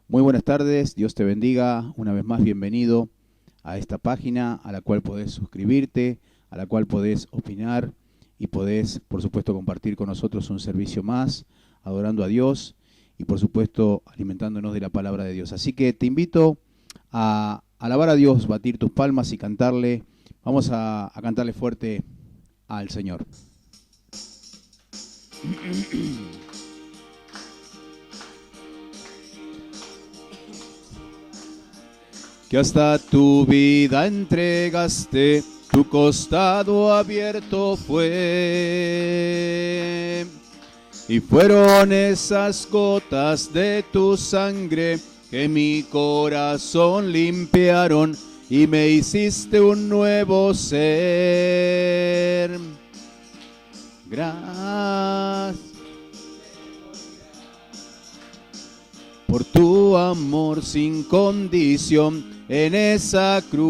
Muy buenas tardes, Dios te bendiga. Una vez más, bienvenido a esta página a la cual podés suscribirte, a la cual podés opinar y podés, por supuesto, compartir con nosotros un servicio más, adorando a Dios y, por supuesto, alimentándonos de la palabra de Dios. Así que te invito a alabar a Dios, batir tus palmas y cantarle. Vamos a cantarle fuerte al Señor. Que hasta tu vida entregaste, tu costado abierto fue. Y fueron esas gotas de tu sangre que mi corazón limpiaron y me hiciste un nuevo ser. Gracias por tu amor sin condición en esa cruz.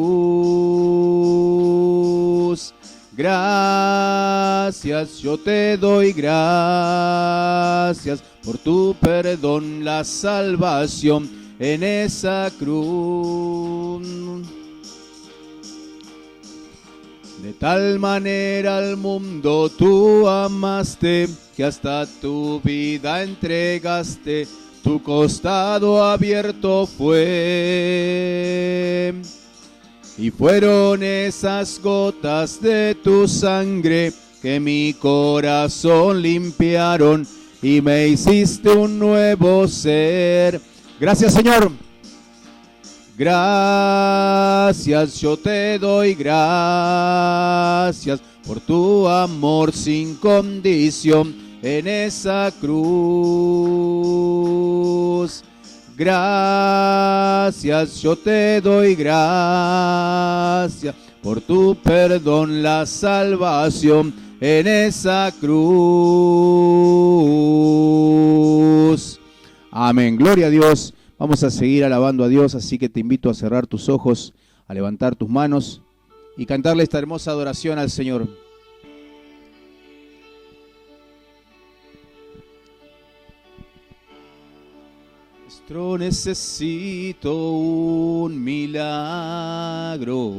Gracias, yo te doy gracias por tu perdón, la salvación en esa cruz. De tal manera al mundo tú amaste que hasta tu vida entregaste. Tu costado abierto fue, y fueron esas gotas de tu sangre que mi corazón limpiaron y me hiciste un nuevo ser. Gracias, Señor. Gracias, yo te doy gracias por tu amor sin condición en esa cruz. Gracias, yo te doy gracias por tu perdón, la salvación en esa cruz. Amén, gloria a Dios. Vamos a seguir alabando a Dios, así que te invito a cerrar tus ojos, a levantar tus manos y cantarle esta hermosa adoración al Señor. Necesito un milagro.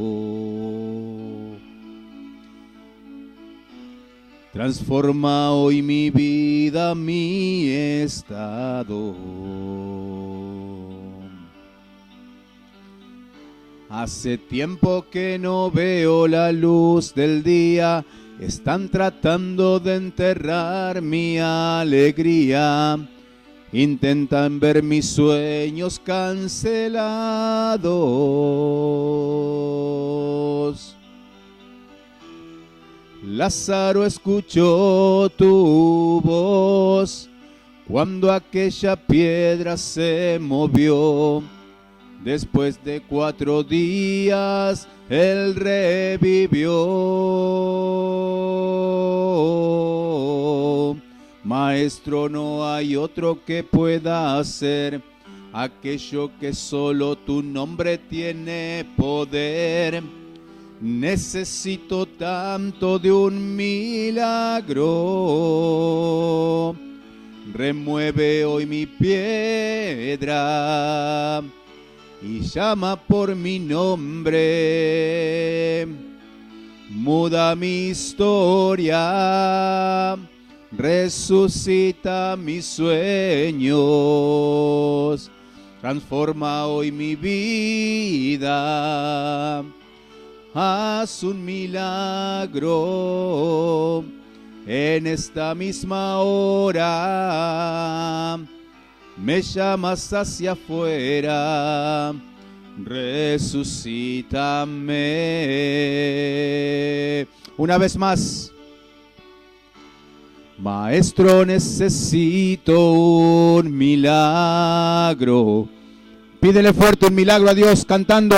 Transforma hoy mi vida, mi estado. Hace tiempo que no veo la luz del día. Están tratando de enterrar mi alegría. Intentan ver mis sueños cancelados. Lázaro escuchó tu voz cuando aquella piedra se movió. Después de 4 días él revivió. Maestro, no hay otro que pueda hacer aquello que solo tu nombre tiene poder. Necesito tanto de un milagro. Remueve hoy mi piedra y llama por mi nombre. Muda mi historia. Resucita mis sueños, transforma hoy mi vida, haz un milagro en esta misma hora, me llamas hacia afuera, resucítame. Una vez más. Maestro, necesito un milagro. Pídele fuerte un milagro a Dios cantando.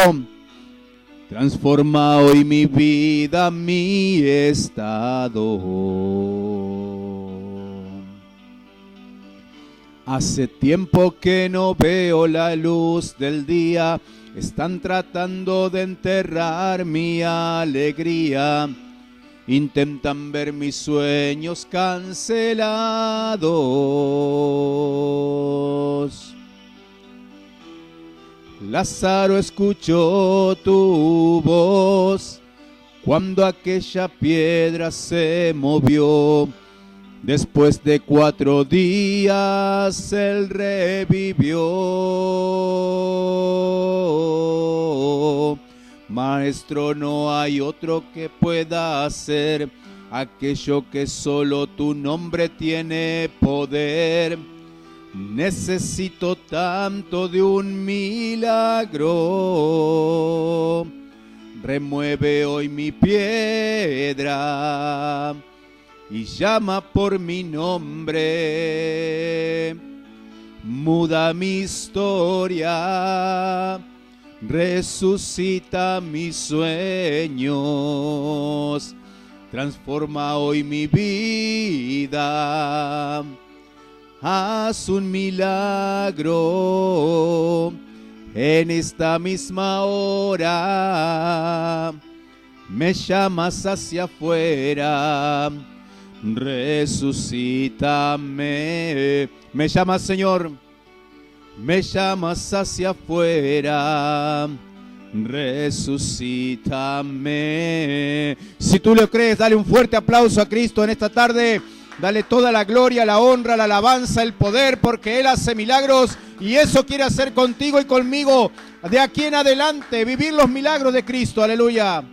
Transforma hoy mi vida, mi estado. Hace tiempo que no veo la luz del día. Están tratando de enterrar mi alegría. Intentan ver mis sueños cancelados. Lázaro escuchó tu voz cuando aquella piedra se movió. Después de 4 días él revivió. Maestro, no hay otro que pueda hacer aquello que solo tu nombre tiene poder. Necesito tanto de un milagro. Remueve hoy mi piedra y llama por mi nombre. Muda mi historia, resucita mis sueños, transforma hoy mi vida. Haz un milagro en esta misma hora. Me llamas hacia afuera. Resucítame. Me llamas, Señor. Me llamas hacia afuera. Resucítame. Si tú lo crees, dale un fuerte aplauso a Cristo en esta tarde. Dale toda la gloria, la honra, la alabanza, el poder, porque Él hace milagros y eso quiere hacer contigo y conmigo de aquí en adelante, vivir los milagros de Cristo. Aleluya.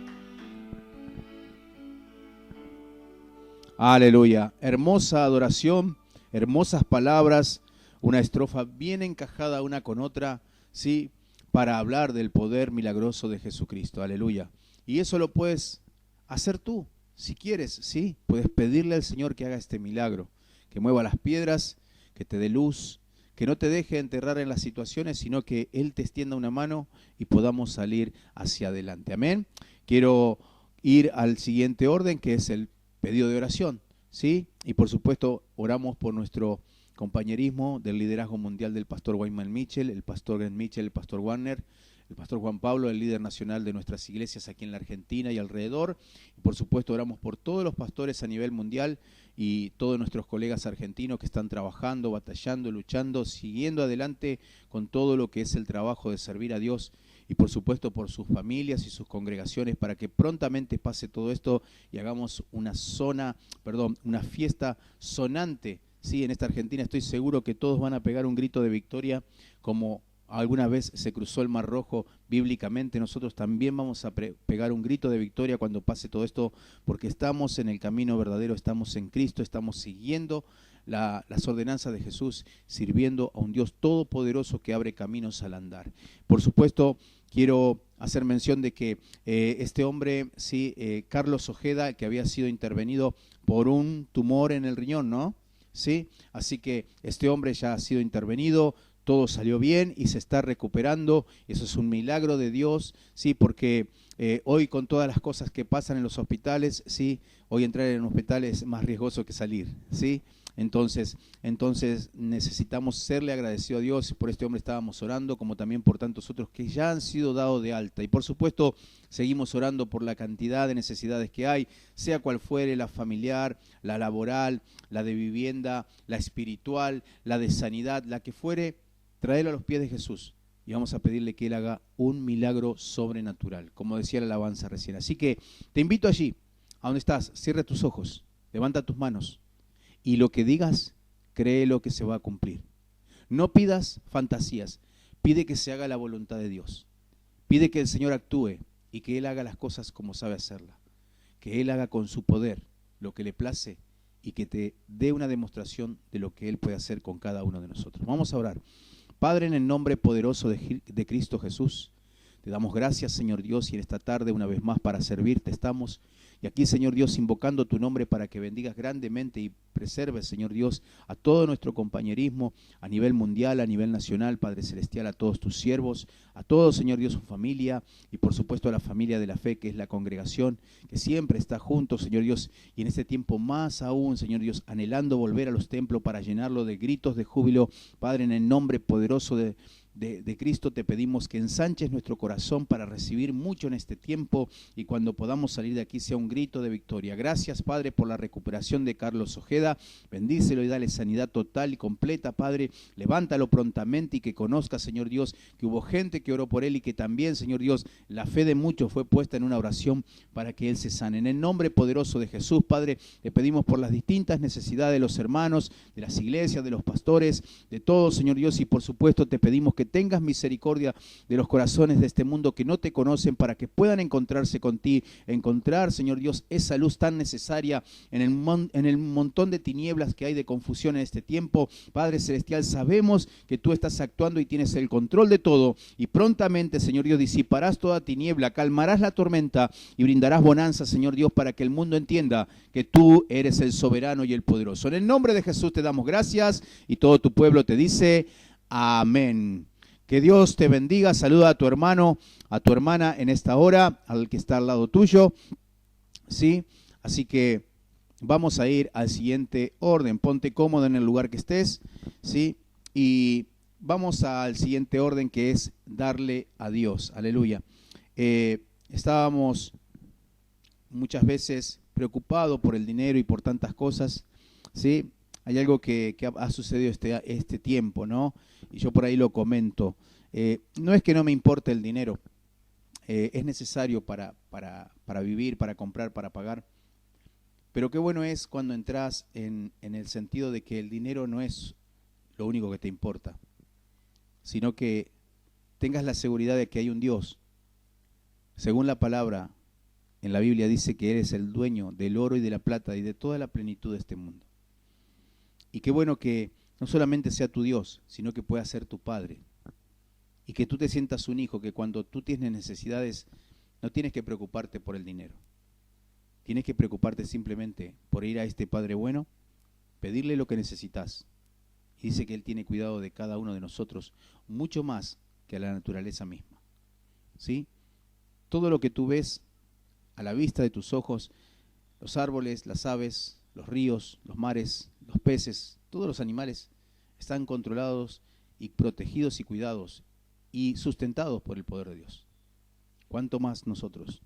Aleluya. Hermosa adoración, hermosas palabras, una estrofa bien encajada una con otra, ¿sí? Para hablar del poder milagroso de Jesucristo. Aleluya. Y eso lo puedes hacer tú. Si quieres, sí, puedes pedirle al Señor que haga este milagro, que mueva las piedras, que te dé luz, que no te deje enterrar en las situaciones, sino que Él te extienda una mano y podamos salir hacia adelante. Amén. Quiero ir al siguiente orden, que es el pedido de oración, ¿sí? Y por supuesto, oramos por nuestro compañerismo del liderazgo mundial del pastor Wayman Mitchell, el pastor Grant Mitchell, el pastor Warner, el pastor Juan Pablo, el líder nacional de nuestras iglesias aquí en la Argentina y alrededor. Y por supuesto oramos por todos los pastores a nivel mundial y todos nuestros colegas argentinos que están trabajando, batallando, luchando, siguiendo adelante con todo lo que es el trabajo de servir a Dios. Y por supuesto por sus familias y sus congregaciones para que prontamente pase todo esto y hagamos una fiesta sonante. Sí, en esta Argentina estoy seguro que todos van a pegar un grito de victoria como alguna vez se cruzó el Mar Rojo bíblicamente. Nosotros también vamos a pegar un grito de victoria cuando pase todo esto, porque estamos en el camino verdadero, estamos en Cristo, estamos siguiendo las ordenanzas de Jesús, sirviendo a un Dios todopoderoso que abre caminos al andar. Por supuesto, quiero hacer mención de que este hombre, sí, Carlos Ojeda, que había sido intervenido por un tumor en el riñón, ¿no? Sí, así que este hombre ya ha sido intervenido, todo salió bien y se está recuperando. Eso es un milagro de Dios, sí, porque hoy con todas las cosas que pasan en los hospitales, sí, hoy entrar en un hospital es más riesgoso que salir, sí. Entonces necesitamos serle agradecidos a Dios. Por este hombre estábamos orando, como también por tantos otros que ya han sido dados de alta. Y por supuesto seguimos orando por la cantidad de necesidades que hay, sea cual fuere, la familiar, la laboral, la de vivienda, la espiritual, la de sanidad, la que fuere. Traerlo a los pies de Jesús y vamos a pedirle que Él haga un milagro sobrenatural, como decía la alabanza recién. Así que te invito allí, a donde estás, cierra tus ojos, levanta tus manos y lo que digas, créelo que se va a cumplir. No pidas fantasías, pide que se haga la voluntad de Dios. Pide que el Señor actúe y que Él haga las cosas como sabe hacerlas. Que Él haga con su poder lo que le place y que te dé una demostración de lo que Él puede hacer con cada uno de nosotros. Vamos a orar. Padre, en el nombre poderoso de Cristo Jesús, te damos gracias, Señor Dios, y en esta tarde una vez más para servirte estamos. Y aquí, Señor Dios, invocando tu nombre para que bendigas grandemente y preserves, Señor Dios, a todo nuestro compañerismo a nivel mundial, a nivel nacional, Padre Celestial, a todos tus siervos, a todos, Señor Dios, su familia y por supuesto a la familia de la fe, que es la congregación, que siempre está junto, Señor Dios, y en este tiempo más aún, Señor Dios, anhelando volver a los templos para llenarlo de gritos de júbilo, Padre, en el nombre poderoso de de Cristo, te pedimos que ensanches nuestro corazón para recibir mucho en este tiempo y cuando podamos salir de aquí sea un grito de victoria. Gracias, Padre, por la recuperación de Carlos Ojeda. Bendícelo y dale sanidad total y completa, Padre. Levántalo prontamente y que conozca, Señor Dios, que hubo gente que oró por él y que también, Señor Dios, la fe de muchos fue puesta en una oración para que él se sane. En el nombre poderoso de Jesús, Padre, le pedimos por las distintas necesidades de los hermanos, de las iglesias, de los pastores, de todos, Señor Dios, y por supuesto te pedimos que tengas misericordia de los corazones de este mundo que no te conocen para que puedan encontrarse contigo, encontrar, Señor Dios, esa luz tan necesaria en el montón de tinieblas que hay de confusión en este tiempo. Padre Celestial, sabemos que tú estás actuando y tienes el control de todo y prontamente, Señor Dios, disiparás toda tiniebla, calmarás la tormenta y brindarás bonanza, Señor Dios, para que el mundo entienda que tú eres el soberano y el poderoso. En el nombre de Jesús te damos gracias y todo tu pueblo te dice amén. Que Dios te bendiga. Saluda a tu hermano, a tu hermana en esta hora, al que está al lado tuyo, ¿sí? Así que vamos a ir al siguiente orden. Ponte cómodo en el lugar que estés, ¿sí? Y vamos al siguiente orden, que es darle a Dios. Aleluya. Estábamos muchas veces preocupados por el dinero y por tantas cosas, ¿sí? Hay algo que ha sucedido este tiempo, ¿no? Y yo por ahí lo comento. No es que no me importe el dinero, es necesario para vivir, para comprar, para pagar. Pero qué bueno es cuando entras en el sentido de que el dinero no es lo único que te importa, sino que tengas la seguridad de que hay un Dios. Según la palabra, en la Biblia dice que eres el dueño del oro y de la plata y de toda la plenitud de este mundo. Y qué bueno que no solamente sea tu Dios, sino que pueda ser tu Padre. Y que tú te sientas un hijo, que cuando tú tienes necesidades, no tienes que preocuparte por el dinero. Tienes que preocuparte simplemente por ir a este Padre bueno, pedirle lo que necesitas. Y dice que Él tiene cuidado de cada uno de nosotros, mucho más que a la naturaleza misma. ¿Sí? Todo lo que tú ves a la vista de tus ojos, los árboles, las aves, los ríos, los mares, los peces, todos los animales están controlados y protegidos y cuidados y sustentados por el poder de Dios. ¿Cuánto más nosotros,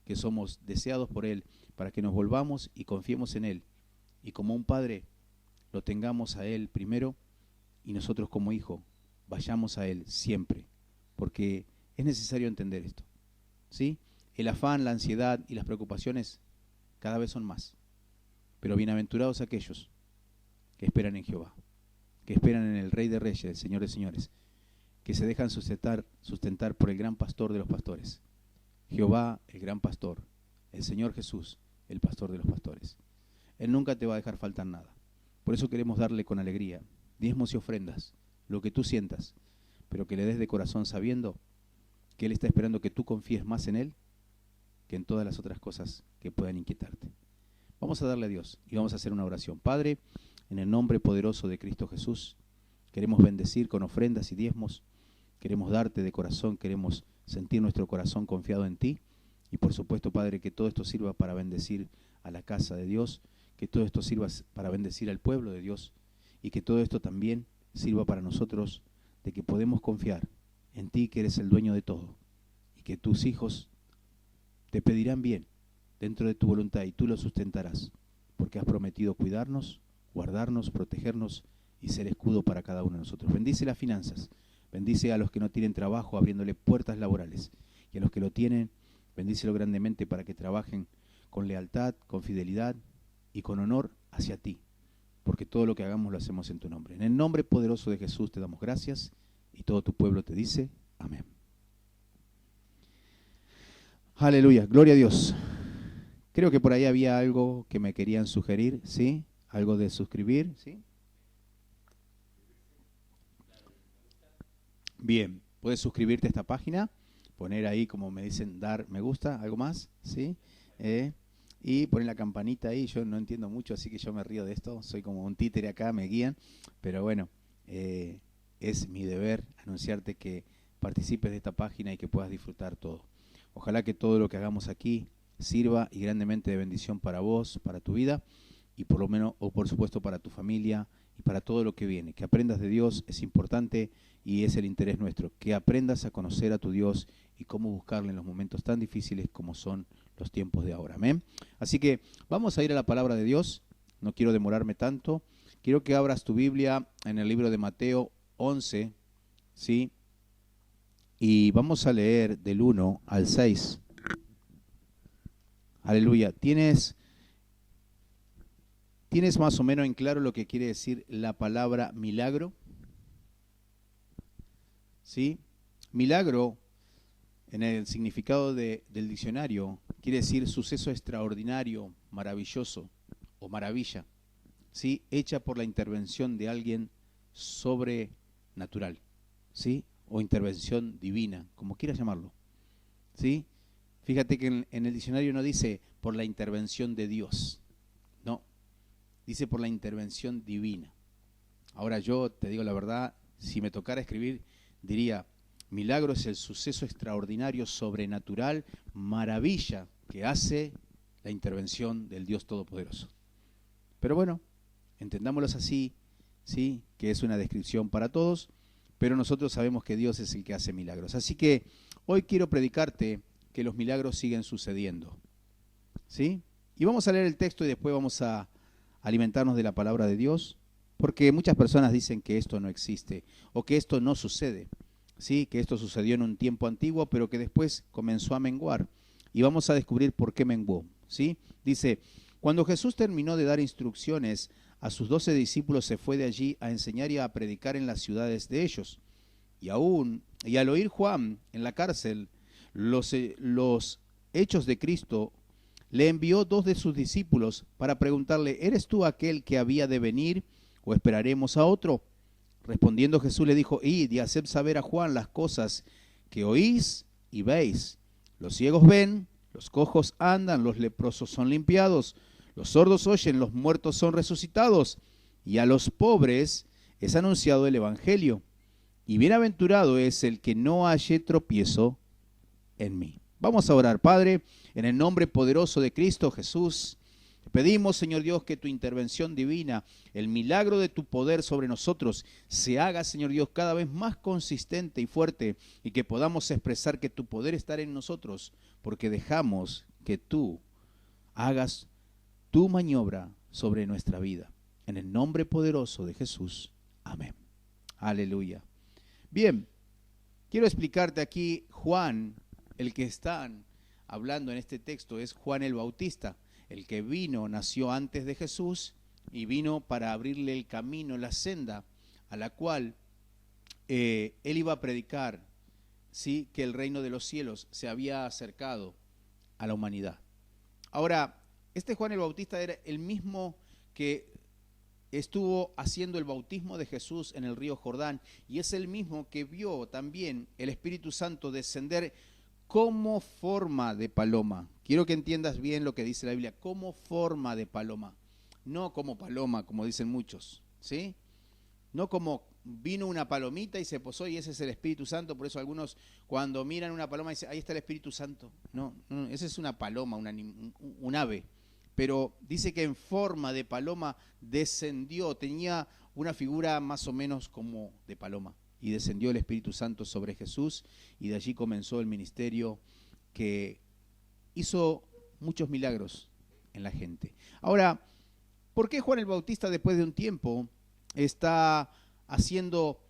que somos deseados por Él, para que nos volvamos y confiemos en Él, y como un padre lo tengamos a Él primero, y nosotros como hijo vayamos a Él siempre, porque es necesario entender esto, ¿sí? El afán, la ansiedad y las preocupaciones cada vez son más, pero bienaventurados aquellos que esperan en Jehová, que esperan en el Rey de Reyes, el Señor de Señores, que se dejan sustentar por el gran pastor de los pastores, Jehová, el gran pastor, el Señor Jesús, el pastor de los pastores. Él nunca te va a dejar faltar nada. Por eso queremos darle con alegría diezmos y ofrendas, lo que tú sientas, pero que le des de corazón sabiendo que Él está esperando que tú confíes más en Él que en todas las otras cosas que puedan inquietarte. Vamos a darle a Dios y vamos a hacer una oración. Padre, en el nombre poderoso de Cristo Jesús, queremos bendecir con ofrendas y diezmos, queremos darte de corazón, queremos sentir nuestro corazón confiado en ti y por supuesto, Padre, que todo esto sirva para bendecir a la casa de Dios, que todo esto sirva para bendecir al pueblo de Dios y que todo esto también sirva para nosotros de que podemos confiar en ti, que eres el dueño de todo y que tus hijos te pedirán bien dentro de tu voluntad y tú lo sustentarás porque has prometido cuidarnos, guardarnos, protegernos y ser escudo para cada uno de nosotros. Bendice las finanzas, bendice a los que no tienen trabajo abriéndole puertas laborales y a los que lo tienen, bendícelo grandemente para que trabajen con lealtad, con fidelidad y con honor hacia ti, porque todo lo que hagamos lo hacemos en tu nombre. En el nombre poderoso de Jesús te damos gracias y todo tu pueblo te dice amén. Aleluya, gloria a Dios. Creo que por ahí había algo que me querían sugerir, ¿sí? Algo de suscribir, ¿sí? Bien, puedes suscribirte a esta página, poner ahí, como me dicen, dar me gusta, algo más, ¿sí? Y poner la campanita ahí. Yo no entiendo mucho, así que yo me río de esto, soy como un títere acá, me guían, pero bueno, es mi deber anunciarte que participes de esta página y que puedas disfrutar todo. Ojalá que todo lo que hagamos aquí sirva y grandemente de bendición para vos, para tu vida y por lo menos, o por supuesto para tu familia y para todo lo que viene. Que aprendas de Dios es importante y es el interés nuestro. Que aprendas a conocer a tu Dios y cómo buscarle en los momentos tan difíciles como son los tiempos de ahora. Amén. Así que vamos a ir a la palabra de Dios. No quiero demorarme tanto. Quiero que abras tu Biblia en el libro de Mateo 11, ¿sí? Y vamos a leer del 1 al 6. Aleluya. ¿Tienes más o menos en claro lo que quiere decir la palabra milagro? ¿Sí? Milagro, en el significado del diccionario, quiere decir suceso extraordinario, maravilloso o maravilla, ¿sí? Hecha por la intervención de alguien sobrenatural, ¿sí? O intervención divina, como quieras llamarlo, ¿sí? Fíjate que en el diccionario no dice por la intervención de Dios, no, dice por la intervención divina. Ahora yo te digo la verdad, si me tocara escribir, diría, milagro es el suceso extraordinario, sobrenatural, maravilla que hace la intervención del Dios Todopoderoso. Pero bueno, entendámoslo así, ¿sí? Que es una descripción para todos, pero nosotros sabemos que Dios es el que hace milagros. Así que hoy quiero predicarte que los milagros siguen sucediendo, ¿sí? Y vamos a leer el texto y después vamos a alimentarnos de la palabra de Dios, porque muchas personas dicen que esto no existe o que esto no sucede, ¿sí? Que esto sucedió en un tiempo antiguo, pero que después comenzó a menguar. Y vamos a descubrir por qué menguó, ¿sí? Dice, cuando Jesús terminó de dar instrucciones a sus 12 discípulos, se fue de allí a enseñar y a predicar en las ciudades de ellos. Y al oír Juan en la cárcel los hechos de Cristo, le envió 2 de sus discípulos para preguntarle, ¿eres tú aquel que había de venir o esperaremos a otro? Respondiendo Jesús le dijo, id y haced saber a Juan las cosas que oís y veis. Los ciegos ven, los cojos andan, los leprosos son limpiados, los sordos oyen, los muertos son resucitados, y a los pobres es anunciado el evangelio. Y bienaventurado es el que no halle tropiezo en mí. Vamos a orar. Padre, en el nombre poderoso de Cristo Jesús, te pedimos, Señor Dios, que tu intervención divina, el milagro de tu poder sobre nosotros, se haga, Señor Dios, cada vez más consistente y fuerte, y que podamos expresar que tu poder está en nosotros, porque dejamos que tú hagas tu maniobra sobre nuestra vida. En el nombre poderoso de Jesús. Amén. Aleluya. Bien, quiero explicarte aquí, Juan, el que están hablando en este texto es Juan el Bautista, el que nació antes de Jesús y vino para abrirle el camino, la senda a la cual él iba a predicar, ¿sí? Que el reino de los cielos se había acercado a la humanidad. Ahora, este Juan el Bautista era el mismo que estuvo haciendo el bautismo de Jesús en el río Jordán y es el mismo que vio también el Espíritu Santo descender como forma de paloma. Quiero que entiendas bien lo que dice la Biblia, como forma de paloma, no como paloma, como dicen muchos, ¿sí? No como vino una palomita y se posó y ese es el Espíritu Santo, por eso algunos cuando miran una paloma dicen, ahí está el Espíritu Santo. No, esa es una paloma, un ave, pero dice que en forma de paloma descendió, tenía una figura más o menos como de paloma. Y descendió el Espíritu Santo sobre Jesús y de allí comenzó el ministerio que hizo muchos milagros en la gente. Ahora, ¿por qué Juan el Bautista después de un tiempo está haciendo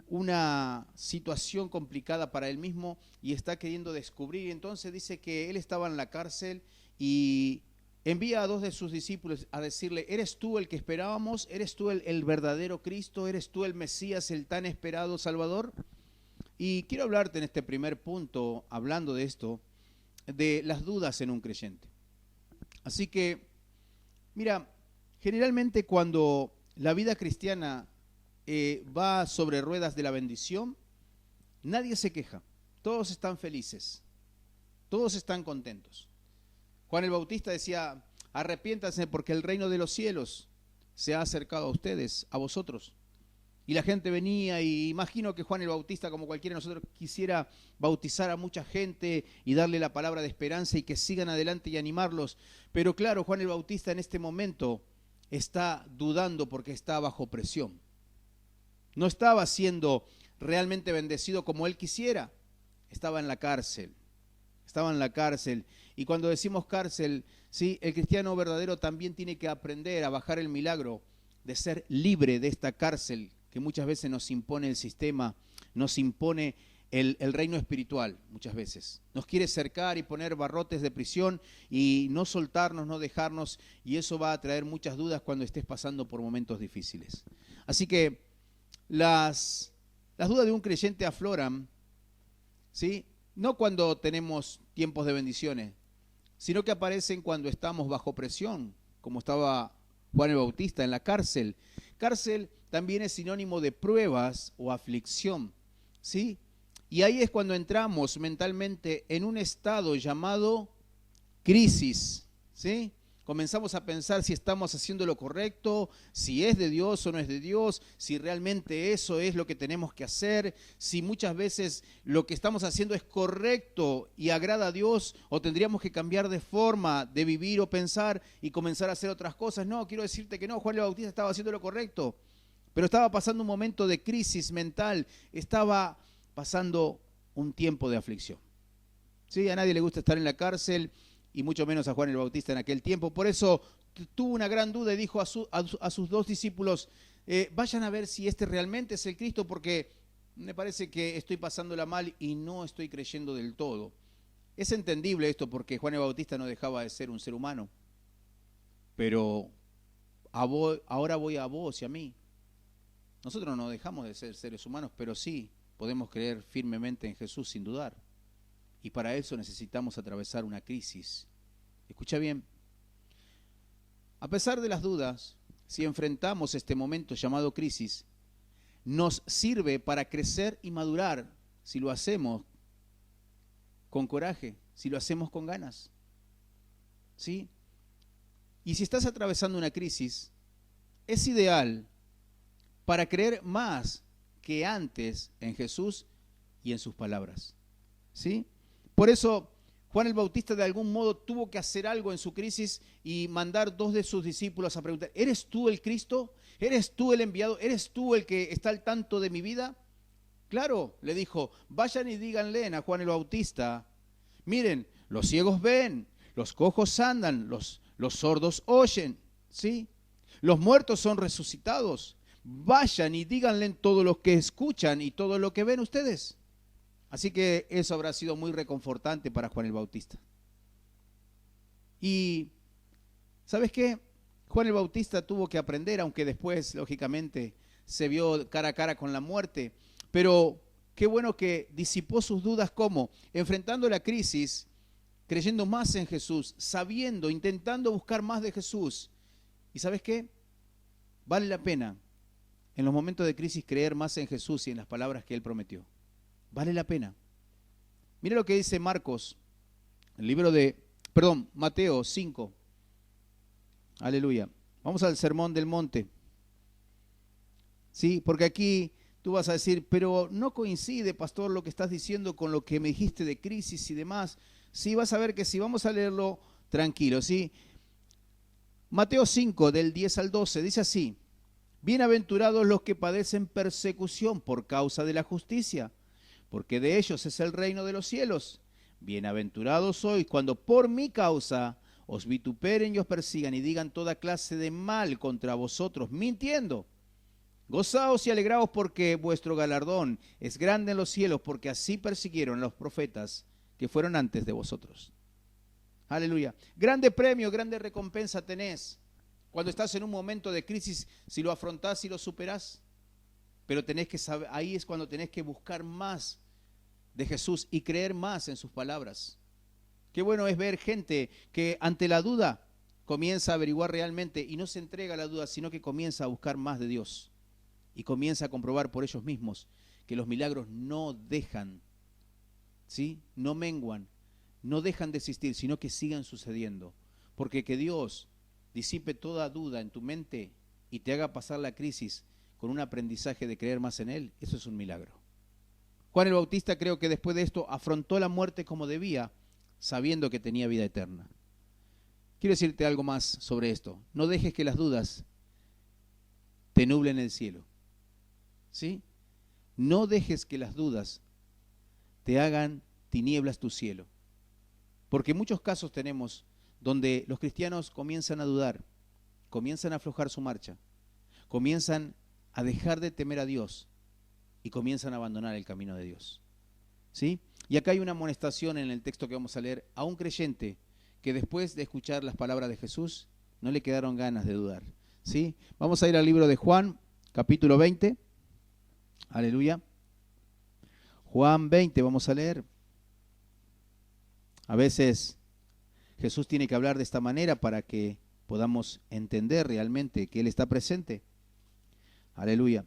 una situación complicada para él mismo y está queriendo descubrir? Entonces dice que él estaba en la cárcel y envía a 2 de sus discípulos a decirle, ¿eres tú el que esperábamos? ¿Eres tú el verdadero Cristo? ¿Eres tú el Mesías, el tan esperado Salvador? Y quiero hablarte en este primer punto, hablando de esto, de las dudas en un creyente. Así que, mira, generalmente cuando la vida cristiana va sobre ruedas de la bendición, nadie se queja, todos están felices, todos están contentos. Juan el Bautista decía, arrepiéntanse porque el reino de los cielos se ha acercado a ustedes, a vosotros. Y la gente venía y imagino que Juan el Bautista, como cualquiera de nosotros, quisiera bautizar a mucha gente y darle la palabra de esperanza y que sigan adelante y animarlos. Pero claro, Juan el Bautista en este momento está dudando porque está bajo presión. No estaba siendo realmente bendecido como él quisiera. Estaba en la cárcel. Estaba en la cárcel. Y cuando decimos cárcel, sí, el cristiano verdadero también tiene que aprender a bajar el milagro de ser libre de esta cárcel que muchas veces nos impone el sistema, nos impone el reino espiritual, muchas veces. Nos quiere cercar y poner barrotes de prisión y no soltarnos, no dejarnos, y eso va a traer muchas dudas cuando estés pasando por momentos difíciles. Así que las dudas de un creyente afloran, ¿sí? No cuando tenemos tiempos de bendiciones, sino que aparecen cuando estamos bajo presión, como estaba Juan el Bautista en la cárcel. Cárcel también es sinónimo de pruebas o aflicción, ¿sí? Y ahí es cuando entramos mentalmente en un estado llamado crisis, ¿sí? Comenzamos a pensar si estamos haciendo lo correcto, si es de Dios o no es de Dios, si realmente eso es lo que tenemos que hacer, si muchas veces lo que estamos haciendo es correcto y agrada a Dios, o tendríamos que cambiar de forma de vivir o pensar y comenzar a hacer otras cosas. No, quiero decirte que no, Juan el Bautista estaba haciendo lo correcto, pero estaba pasando un momento de crisis mental, estaba pasando un tiempo de aflicción. ¿Sí? A nadie le gusta estar en la cárcel, y mucho menos a Juan el Bautista en aquel tiempo. Por eso tuvo una gran duda y dijo a sus dos discípulos, vayan a ver si este realmente es el Cristo, porque me parece que estoy pasándola mal y no estoy creyendo del todo. Es entendible esto porque Juan el Bautista no dejaba de ser un ser humano, pero ahora voy a vos y a mí. Nosotros no dejamos de ser seres humanos, pero sí podemos creer firmemente en Jesús sin dudar. Y para eso necesitamos atravesar una crisis. Escucha bien. A pesar de las dudas, si enfrentamos este momento llamado crisis, nos sirve para crecer y madurar si lo hacemos con coraje, si lo hacemos con ganas. ¿Sí? Y si estás atravesando una crisis, es ideal para creer más que antes en Jesús y en sus palabras. ¿Sí? Por eso Juan el Bautista de algún modo tuvo que hacer algo en su crisis y mandar dos de sus discípulos a preguntar, ¿eres tú el Cristo? ¿Eres tú el enviado? ¿Eres tú el que está al tanto de mi vida? Claro, le dijo, vayan y díganle a Juan el Bautista, miren, los ciegos ven, los cojos andan, los sordos oyen, ¿sí? Los muertos son resucitados. Vayan y díganle todo lo que escuchan y todo lo que ven ustedes. Así que eso habrá sido muy reconfortante para Juan el Bautista. Y, ¿sabes qué? Juan el Bautista tuvo que aprender, aunque después, lógicamente, se vio cara a cara con la muerte. Pero qué bueno que disipó sus dudas, ¿cómo? Enfrentando la crisis, creyendo más en Jesús, sabiendo, intentando buscar más de Jesús. ¿Y sabes qué? Vale la pena en los momentos de crisis creer más en Jesús y en las palabras que Él prometió. Vale la pena. Mira lo que dice Marcos, Mateo 5. Aleluya. Vamos al Sermón del Monte. Sí, porque aquí tú vas a decir, pero no coincide, pastor, lo que estás diciendo con lo que me dijiste de crisis y demás. Sí, vas a ver que sí, vamos a leerlo tranquilo, ¿sí? Mateo 5, del 10 al 12, dice así, bienaventurados los que padecen persecución por causa de la justicia, porque de ellos es el reino de los cielos. Bienaventurados sois cuando por mi causa os vituperen y os persigan y digan toda clase de mal contra vosotros, mintiendo. Gozaos y alegraos porque vuestro galardón es grande en los cielos, porque así persiguieron a los profetas que fueron antes de vosotros. Aleluya. Grande premio, grande recompensa tenés cuando estás en un momento de crisis, si lo afrontás y lo superás. Pero tenés que saber, ahí es cuando tenés que buscar más de Jesús y creer más en sus palabras. Qué bueno es ver gente que ante la duda comienza a averiguar realmente y no se entrega a la duda, sino que comienza a buscar más de Dios y comienza a comprobar por ellos mismos que los milagros no dejan, ¿sí? No menguan, no dejan de existir, sino que sigan sucediendo. Porque que Dios disipe toda duda en tu mente y te haga pasar la crisis con un aprendizaje de creer más en Él, eso es un milagro. Juan el Bautista creo que después de esto afrontó la muerte como debía, sabiendo que tenía vida eterna. quiero decirte algo más sobre esto. No dejes que las dudas te nublen el cielo. ¿Sí? No dejes que las dudas te hagan tinieblas tu cielo. Porque muchos casos tenemos donde los cristianos comienzan a dudar, comienzan a aflojar su marcha, comienzan a dejar de temer a Dios y comienzan a abandonar el camino de Dios. ¿Sí? Y acá hay una amonestación en el texto que vamos a leer a un creyente que después de escuchar las palabras de Jesús no le quedaron ganas de dudar. ¿Sí? Vamos a ir al libro de Juan, capítulo 20. Aleluya. Juan 20, vamos a leer. A veces Jesús tiene que hablar de esta manera para que podamos entender realmente que Él está presente. Aleluya.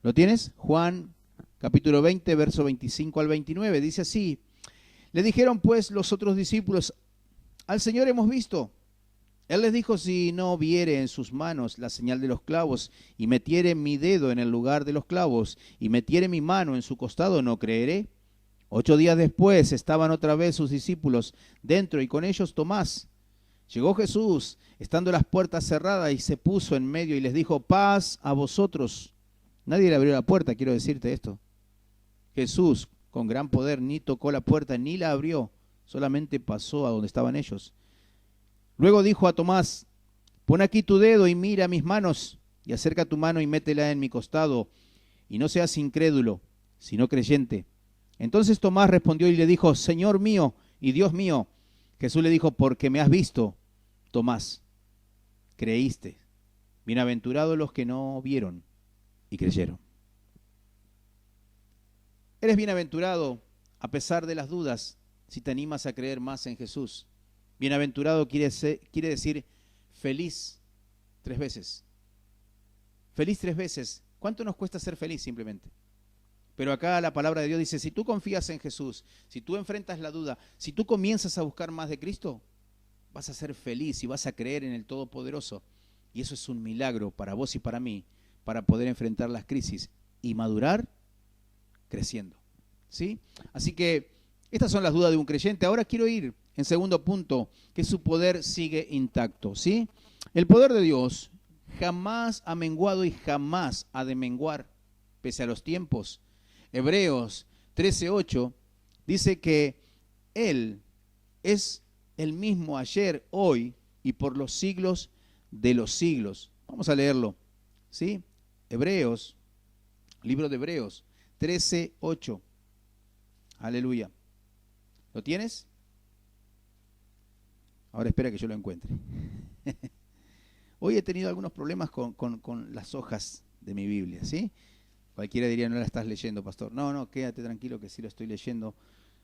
¿Lo tienes? Juan capítulo 20, verso 25 al 29. Dice así: le dijeron pues los otros discípulos: al Señor hemos visto. Él les dijo: si no viere en sus manos la señal de los clavos, y metiere mi dedo en el lugar de los clavos, y metiere mi mano en su costado, no creeré. 8 días después estaban otra vez sus discípulos dentro, y con ellos Tomás. Llegó Jesús, estando las puertas cerradas, y se puso en medio y les dijo: paz a vosotros. Nadie le abrió la puerta, quiero decirte esto. Jesús, con gran poder, ni tocó la puerta, ni la abrió, solamente pasó a donde estaban ellos. Luego dijo a Tomás: pon aquí tu dedo y mira mis manos, y acerca tu mano y métela en mi costado, y no seas incrédulo, sino creyente. Entonces Tomás respondió y le dijo: Señor mío y Dios mío. Jesús le dijo: porque me has visto, Tomás, creíste. Bienaventurados los que no vieron y creyeron. Eres bienaventurado a pesar de las dudas si te animas a creer más en Jesús. Bienaventurado quiere decir feliz 3 veces. Feliz 3 veces. ¿Cuánto nos cuesta ser feliz simplemente? Pero acá la palabra de Dios dice: si tú confías en Jesús, si tú enfrentas la duda, si tú comienzas a buscar más de Cristo, vas a ser feliz y vas a creer en el Todopoderoso. Y eso es un milagro para vos y para mí, para poder enfrentar las crisis y madurar creciendo. ¿Sí? Así que estas son las dudas de un creyente. Ahora quiero ir en segundo punto, que su poder sigue intacto. ¿Sí? El poder de Dios jamás ha menguado y jamás ha de menguar, pese a los tiempos. Hebreos 13:8 dice que Él es el mismo ayer, hoy y por los siglos de los siglos. Vamos a leerlo. ¿Sí? Hebreos, libro de Hebreos 13:8. Aleluya. ¿Lo tienes? Ahora espera que yo lo encuentre. Hoy he tenido algunos problemas con las hojas de mi Biblia, ¿sí? Cualquiera diría: no la estás leyendo, pastor. No, quédate tranquilo que sí lo estoy leyendo,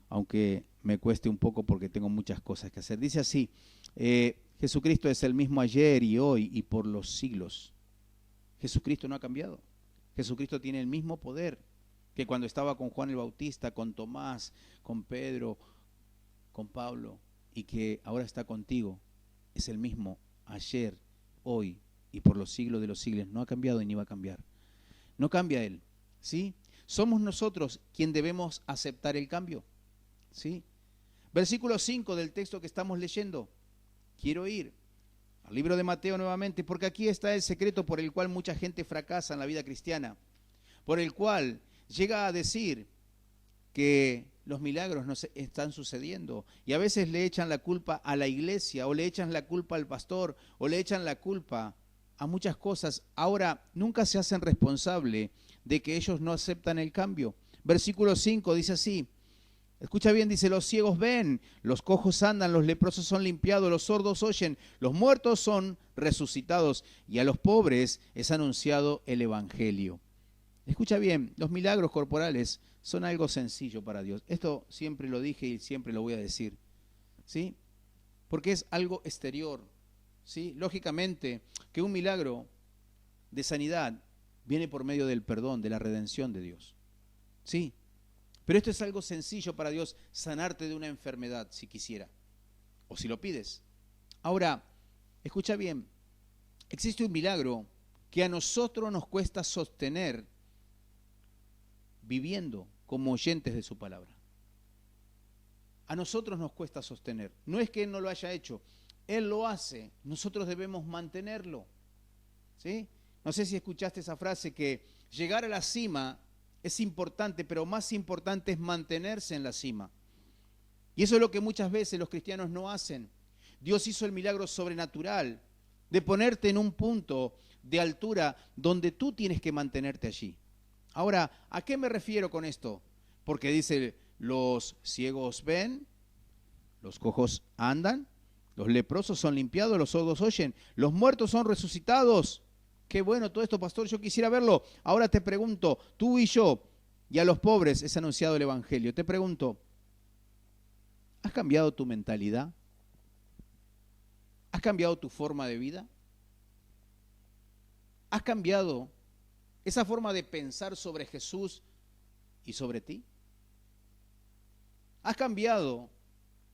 aunque me cueste un poco porque tengo muchas cosas que hacer. Dice así: Jesucristo es el mismo ayer y hoy y por los siglos. Jesucristo no ha cambiado. Jesucristo tiene el mismo poder que cuando estaba con Juan el Bautista, con Tomás, con Pedro, con Pablo, y que ahora está contigo. Es el mismo ayer, hoy y por los siglos de los siglos. No ha cambiado y ni va a cambiar. No cambia Él, ¿sí? Somos nosotros quien debemos aceptar el cambio, ¿sí? Versículo 5 del texto que estamos leyendo. Quiero ir al libro de Mateo nuevamente, porque aquí está el secreto por el cual mucha gente fracasa en la vida cristiana, por el cual llega a decir que los milagros no están sucediendo, y a veces le echan la culpa a la iglesia, o le echan la culpa al pastor, o le echan la culpa a muchas cosas. Ahora, nunca se hacen responsable de que ellos no aceptan el cambio. Versículo 5 dice así, escucha bien, dice: los ciegos ven, los cojos andan, los leprosos son limpiados, los sordos oyen, los muertos son resucitados, y a los pobres es anunciado el evangelio. Escucha bien, los milagros corporales son algo sencillo para Dios. Esto siempre lo dije y siempre lo voy a decir, ¿sí? Porque es algo exterior, ¿sí? Lógicamente que un milagro de sanidad viene por medio del perdón, de la redención de Dios, ¿sí? Pero esto es algo sencillo para Dios, sanarte de una enfermedad, si quisiera, o si lo pides. Ahora, escucha bien, existe un milagro que a nosotros nos cuesta sostener viviendo como oyentes de su palabra. a nosotros nos cuesta sostener. No es que Él no lo haya hecho, Él lo hace, nosotros debemos mantenerlo. ¿Sí? No sé si escuchaste esa frase que llegar a la cima es importante, pero más importante es mantenerse en la cima. Y eso es lo que muchas veces los cristianos no hacen. Dios hizo el milagro sobrenatural de ponerte en un punto de altura donde tú tienes que mantenerte allí. Ahora, ¿a qué me refiero con esto? Porque dice, los ciegos ven, los cojos andan, los leprosos son limpiados, los sordos oyen, los muertos son resucitados. Qué bueno todo esto, pastor, yo quisiera verlo. Ahora te pregunto, tú y yo, y a los pobres es anunciado el evangelio. Te pregunto, ¿has cambiado tu mentalidad? ¿Has cambiado tu forma de vida? ¿Has cambiado esa forma de pensar sobre Jesús y sobre ti? ¿Has cambiado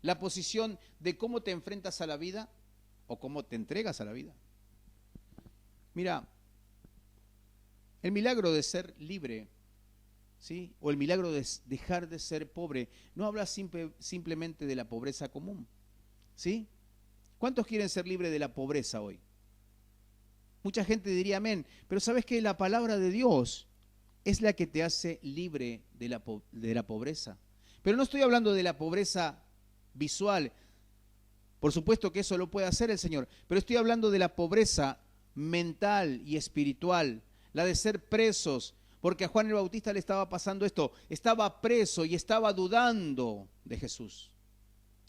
la posición de cómo te enfrentas a la vida o cómo te entregas a la vida? Mira, el milagro de ser libre, ¿sí? O el milagro de dejar de ser pobre, no habla simplemente de la pobreza común, ¿sí? ¿Cuántos quieren ser libres de la pobreza hoy? Mucha gente diría amén, pero ¿sabes qué? La palabra de Dios es la que te hace libre de la pobreza. Pero no estoy hablando de la pobreza visual, por supuesto que eso lo puede hacer el Señor, pero estoy hablando de la pobreza mental y espiritual, la de ser presos, porque a Juan el Bautista le estaba pasando esto, estaba preso y estaba dudando de Jesús,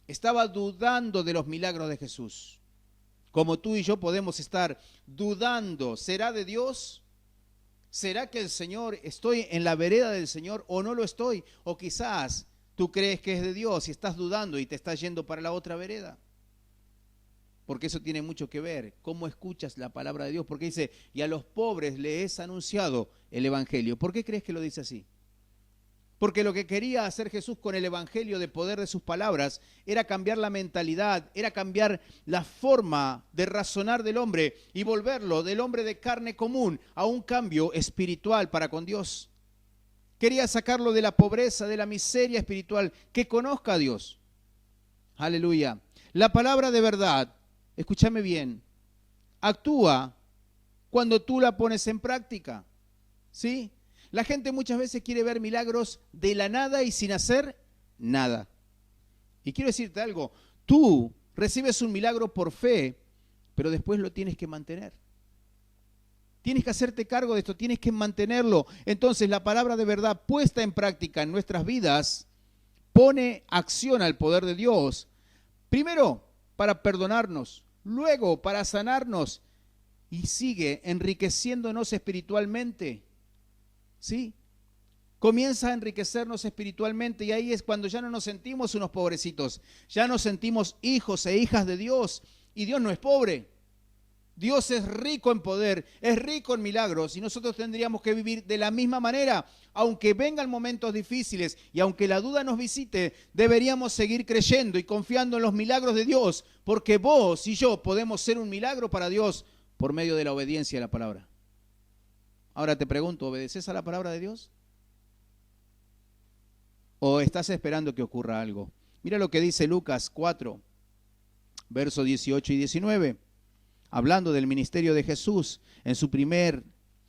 estaba dudando de los milagros de Jesús, como tú y yo podemos estar dudando, ¿será de Dios? ¿Será que el Señor, estoy en la vereda del Señor o no lo estoy? O quizás tú crees que es de Dios y estás dudando y te estás yendo para la otra vereda. Porque eso tiene mucho que ver, cómo escuchas la palabra de Dios, porque dice, y a los pobres les es anunciado el evangelio. ¿Por qué crees que lo dice así? Porque lo que quería hacer Jesús con el evangelio de poder de sus palabras era cambiar la mentalidad, era cambiar la forma de razonar del hombre y volverlo del hombre de carne común a un cambio espiritual para con Dios. Quería sacarlo de la pobreza, de la miseria espiritual, que conozca a Dios. Aleluya. La palabra de verdad, escúchame bien, actúa cuando tú la pones en práctica, ¿sí? La gente muchas veces quiere ver milagros de la nada y sin hacer nada. Y quiero decirte algo, tú recibes un milagro por fe, pero después lo tienes que mantener. Tienes que hacerte cargo de esto, tienes que mantenerlo. Entonces la palabra de verdad puesta en práctica en nuestras vidas pone acción al poder de Dios. Primero, para perdonarnos, luego para sanarnos y sigue enriqueciéndonos espiritualmente. ¿Sí? Comienza a enriquecernos espiritualmente y ahí es cuando ya no nos sentimos unos pobrecitos, ya nos sentimos hijos e hijas de Dios y Dios no es pobre. Dios es rico en poder, es rico en milagros y nosotros tendríamos que vivir de la misma manera. Aunque vengan momentos difíciles y aunque la duda nos visite, deberíamos seguir creyendo y confiando en los milagros de Dios, porque vos y yo podemos ser un milagro para Dios por medio de la obediencia a la palabra. Ahora te pregunto, ¿obedeces a la palabra de Dios? ¿O estás esperando que ocurra algo? Mira lo que dice Lucas 4, versos 18 y 19. Hablando del ministerio de Jesús, en su primer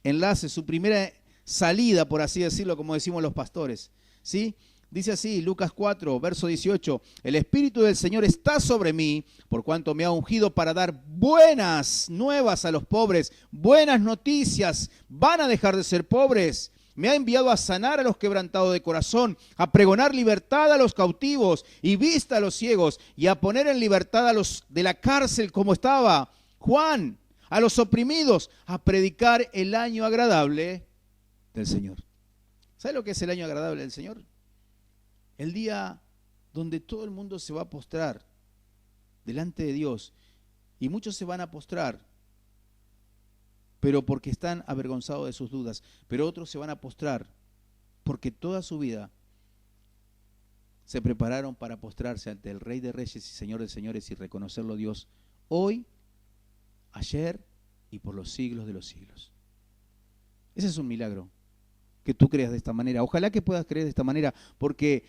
enlace, su primera salida, por así decirlo, como decimos los pastores, ¿sí? Dice así, Lucas 4, verso 18, el Espíritu del Señor está sobre mí, por cuanto me ha ungido para dar buenas nuevas a los pobres, buenas noticias, van a dejar de ser pobres. Me ha enviado a sanar a los quebrantados de corazón, a pregonar libertad a los cautivos y vista a los ciegos, y a poner en libertad a los de la cárcel como estaba Juan, a los oprimidos, a predicar el año agradable del Señor. ¿Sabe lo que es el año agradable del Señor? El día donde todo el mundo se va a postrar delante de Dios y muchos se van a postrar, pero porque están avergonzados de sus dudas, pero otros se van a postrar porque toda su vida se prepararon para postrarse ante el Rey de Reyes y Señor de Señores y reconocerlo Dios hoy, ayer y por los siglos de los siglos. Ese es un milagro, que tú creas de esta manera. Ojalá que puedas creer de esta manera, porque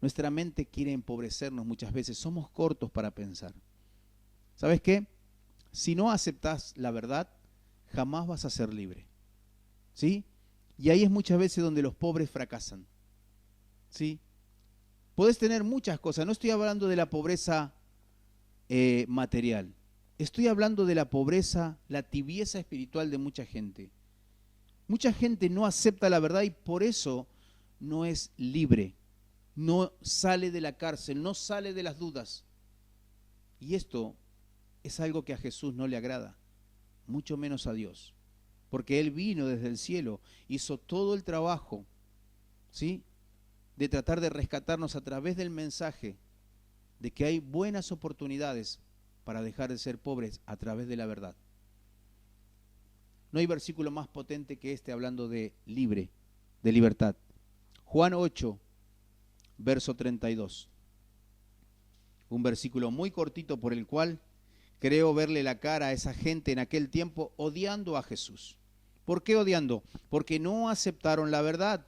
Nuestra mente quiere empobrecernos muchas veces. Somos cortos para pensar. ¿Sabes qué? Si no aceptas la verdad, jamás vas a ser libre. ¿Sí? Y ahí es muchas veces donde los pobres fracasan. ¿Sí? Podés tener muchas cosas. No estoy hablando de la pobreza material. Estoy hablando de la pobreza, la tibieza espiritual de mucha gente. Mucha gente no acepta la verdad y por eso no es libre. No sale de la cárcel, no sale de las dudas. Y esto es algo que a Jesús no le agrada, mucho menos a Dios. Porque Él vino desde el cielo, hizo todo el trabajo, ¿sí?, de tratar de rescatarnos a través del mensaje de que hay buenas oportunidades para dejar de ser pobres a través de la verdad. No hay versículo más potente que este hablando de libre, de libertad. Juan 8, verso 32. Un versículo muy cortito por el cual creo verle la cara a esa gente en aquel tiempo odiando a Jesús. ¿Por qué odiando? Porque no aceptaron la verdad.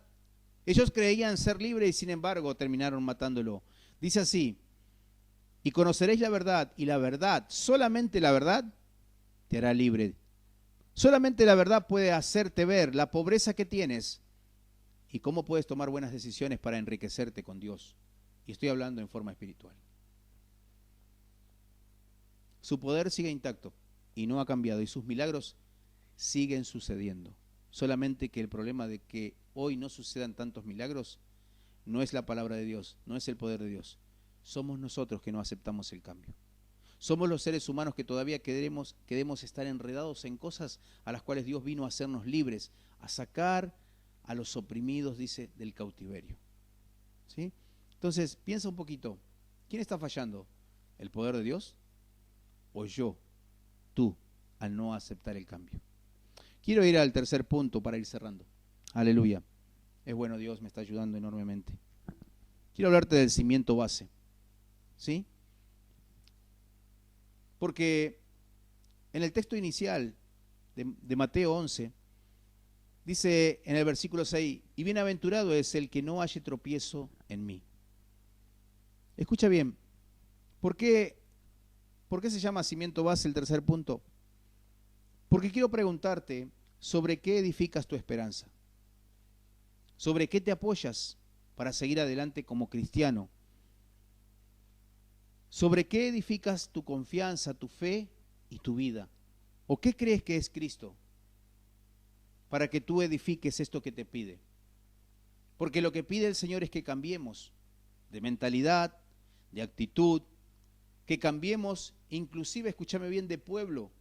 Ellos creían ser libres y sin embargo terminaron matándolo. Dice así: y conoceréis la verdad, y la verdad, solamente la verdad, te hará libre. Solamente la verdad puede hacerte ver la pobreza que tienes y cómo puedes tomar buenas decisiones para enriquecerte con Dios. Y estoy hablando en forma espiritual. Su poder sigue intacto y no ha cambiado, y sus milagros siguen sucediendo. Solamente que el problema de que hoy no sucedan tantos milagros no es la palabra de Dios, no es el poder de Dios. Somos nosotros que no aceptamos el cambio. Somos los seres humanos que todavía queremos estar enredados en cosas a las cuales Dios vino a hacernos libres, a sacar a los oprimidos, dice, del cautiverio. ¿Sí? Entonces, piensa un poquito, ¿quién está fallando? ¿El poder de Dios? ¿O yo, tú, al no aceptar el cambio? Quiero ir al tercer punto para ir cerrando. Aleluya. Es bueno, Dios me está ayudando enormemente. Quiero hablarte del cimiento base. ¿Sí? Porque en el texto inicial de Mateo 11, dice en el versículo 6, y bienaventurado es el que no halle tropiezo en mí. Escucha bien, ¿por qué se llama cimiento base el tercer punto? Porque quiero preguntarte sobre qué edificas tu esperanza, sobre qué te apoyas para seguir adelante como cristiano, sobre qué edificas tu confianza, tu fe y tu vida, o qué crees que es Cristo para que tú edifiques esto que te pide. Porque lo que pide el Señor es que cambiemos de mentalidad, de actitud, que cambiemos inclusive, escúchame bien, de pueblo.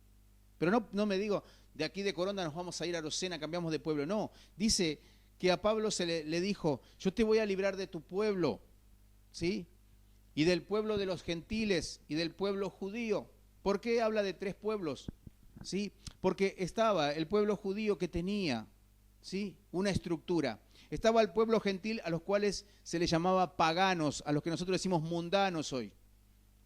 Pero no me digo, de aquí de Coronda nos vamos a ir a Arocena, cambiamos de pueblo. No, dice que a Pablo le dijo, yo te voy a librar de tu pueblo, ¿sí? Y del pueblo de los gentiles y del pueblo judío. ¿Por qué habla de tres pueblos? ¿Sí? Porque estaba el pueblo judío que tenía, ¿sí?, una estructura. Estaba el pueblo gentil a los cuales se les llamaba paganos, a los que nosotros decimos mundanos hoy,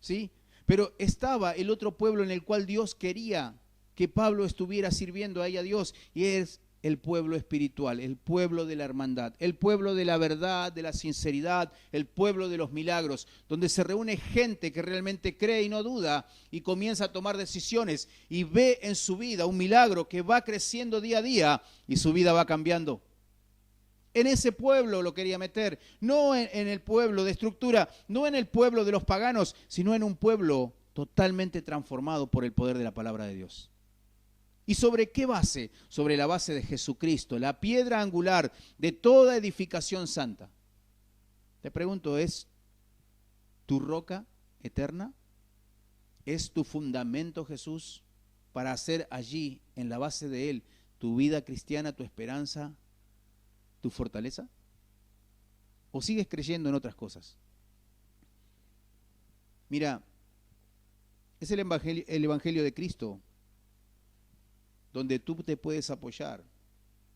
¿sí? Pero estaba el otro pueblo en el cual Dios quería que Pablo estuviera sirviendo ahí a Dios, y es el pueblo espiritual, el pueblo de la hermandad, el pueblo de la verdad, de la sinceridad, el pueblo de los milagros, donde se reúne gente que realmente cree y no duda y comienza a tomar decisiones y ve en su vida un milagro que va creciendo día a día y su vida va cambiando. En ese pueblo lo quería meter, no en el pueblo de estructura, no en el pueblo de los paganos, sino en un pueblo totalmente transformado por el poder de la palabra de Dios. ¿Y sobre qué base? Sobre la base de Jesucristo, la piedra angular de toda edificación santa. Te pregunto, ¿es tu roca eterna? ¿Es tu fundamento Jesús para hacer allí, en la base de Él, tu vida cristiana, tu esperanza, tu fortaleza? ¿O sigues creyendo en otras cosas? Mira, es el evangelio de Cristo donde tú te puedes apoyar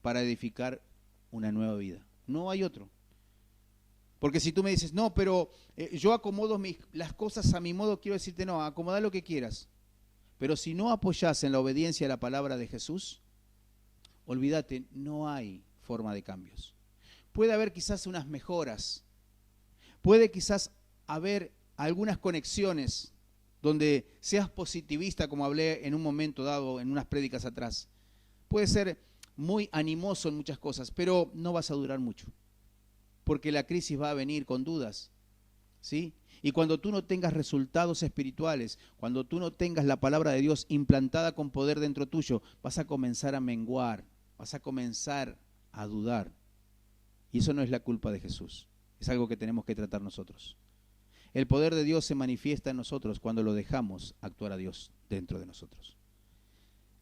para edificar una nueva vida. No hay otro. Porque si tú me dices, no, pero yo acomodo las cosas a mi modo, quiero decirte, no, acomoda lo que quieras. Pero si no apoyas en la obediencia a la palabra de Jesús, olvídate, no hay forma de cambios. Puede haber quizás unas mejoras, Puede quizás haber algunas conexiones donde seas positivista, como hablé en un momento dado, en unas prédicas atrás. Puede ser muy animoso en muchas cosas, pero no vas a durar mucho, porque la crisis va a venir con dudas, ¿sí? Y cuando tú no tengas resultados espirituales, cuando tú no tengas la palabra de Dios implantada con poder dentro tuyo, vas a comenzar a menguar, vas a comenzar a dudar. Y eso no es la culpa de Jesús, es algo que tenemos que tratar nosotros. El poder de Dios se manifiesta en nosotros cuando lo dejamos actuar a Dios dentro de nosotros.